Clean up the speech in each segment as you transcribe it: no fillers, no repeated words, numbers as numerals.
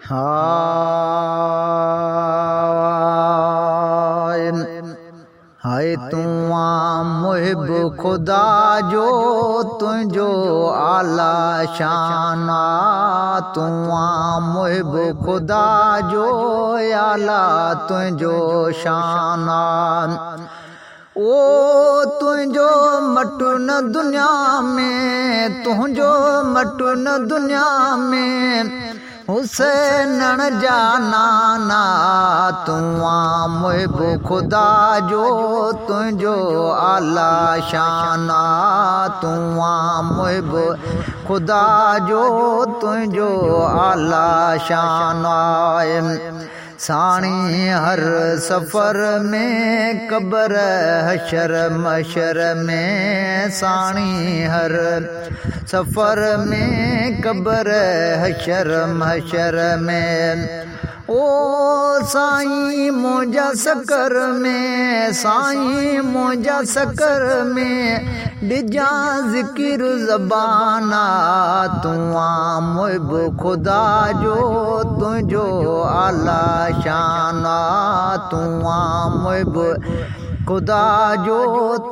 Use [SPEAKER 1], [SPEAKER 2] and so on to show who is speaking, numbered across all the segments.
[SPEAKER 1] हाय तू मुहिब खुदा जो तुझो आला शाना, तू मुहिब खुदा जो आला तुझो शाना। ओ तुझो मटु न दुनिया में, तुझो मटु न दुनिया में, हुसैन जाना ना। तू मुहिब खुदा जो तुझो आला शाना, तू मुहिब खुदा जो तुझो आला शाना। साणी हर सफ़र में कब्र हशर मशर में, साणी हर सफ़र में कब्र हशर महशर में। ओ साईं मुंहिंजा सकर में, साईं मुंहिंजा सकर में, ॾिजां ज़िकिर ज़बाना। तू मुहिब खुदा जो तुझो आला शाना, तू मुहिब खुदा जो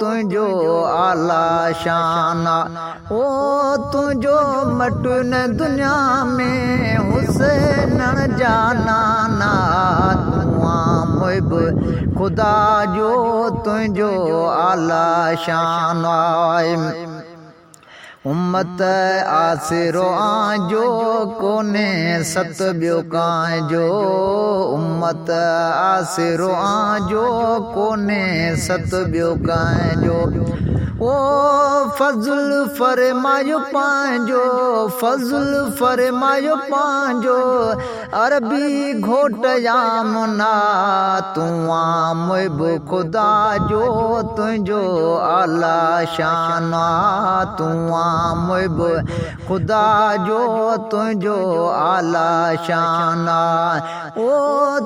[SPEAKER 1] तुझो आला शाना। ओ तुझो मटु न दुनिया में, हुसैन जाना ना। तू मुहिब खुदा जो तुझो आला शाना। उम्मत आसिरो आजो कोने सत ॿियो कांजो, उम्मत आसिरो आजो कोने सत ॿियो कांजो। ओ फज़ल फरमायो पंहिंजो, फज़ल फरमायो पंहिंजो, अरबी घोट यामुना। तू मुहिब खुदा जो तुझो आला शाना, तू मुहिब खुदा जो तुझो आला शाना। ओ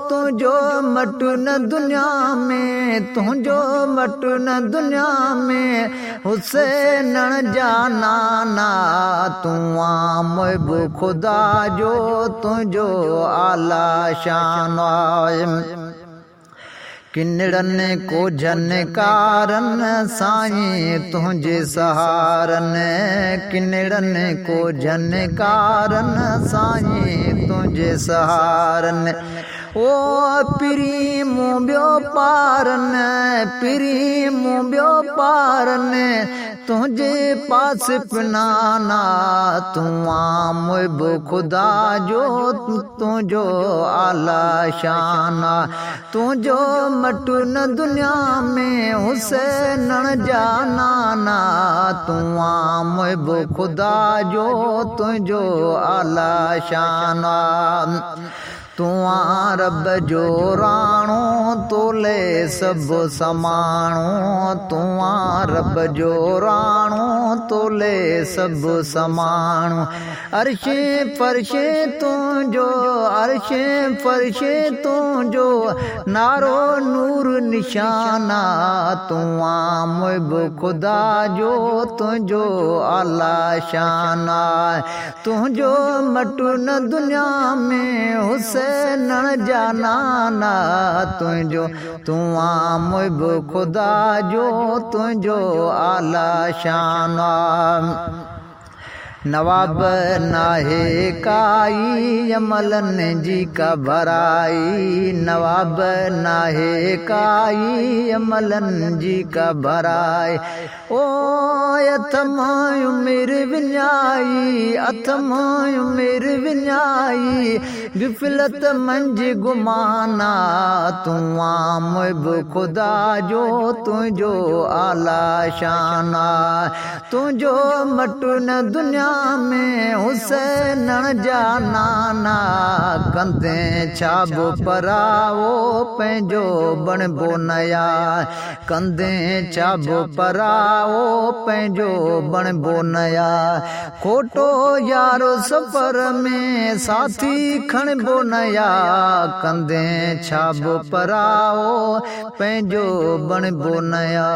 [SPEAKER 1] तुझो मटु न दुनिया में, तुझो मटु न दुनिया में, हुसैन जाना ना। तू मुहिब खुदा जो तुझो आला शाना। किनड़न को झनकारन साईं तुझे सहारन, किनड़न को झनकारन साईं तुझे सहारन। ओ पिरी मूं ॿियो पारन, पिरी मूं ॿियो पारन, तुझे पास पिनाना। तू मुहिब खुदा जो तुझो आला शाना, तुझो मटु न दुनिया में, हुसैन जाना ना। तू मुहिब खुदा जो तुझो आला शाना। तू रब जो राणो तोले सभु समाणो, तू रब जो राणो तोले सभु समाणो। अर्शे फर्शे तुझो, अर्शे फर्शे तुझो, नारो नूर निशाना। तू मुहिब खुदा जो तुझो आला शाना, तुझो मटु न दुनिया में, हुसैन जाना ना। तुझो तू मुहिब खुदा जो तुझो आला शाना। नवाब नाहे काई अमलन जी का भराई, नवाब नाहे काई अमलन जी का भराई। ओ अथम उमिर विञाई, अथम उमिर विञाई, गिफ़लत मंझ गुमाना। तू मुहिब खुदा जो तुझो आला शाना, तुझो मटु न दुनिया में, हुसैन जाना ना। कंदे छाब पराओ पंहिंजो बणबो नया, कंदे छाब पराओ पंहिंजो बणबो नया। खोटो यारो सफ़र में साथी खणबो नया, कंदे छाब पराओ पंहिंजो बणबो नया।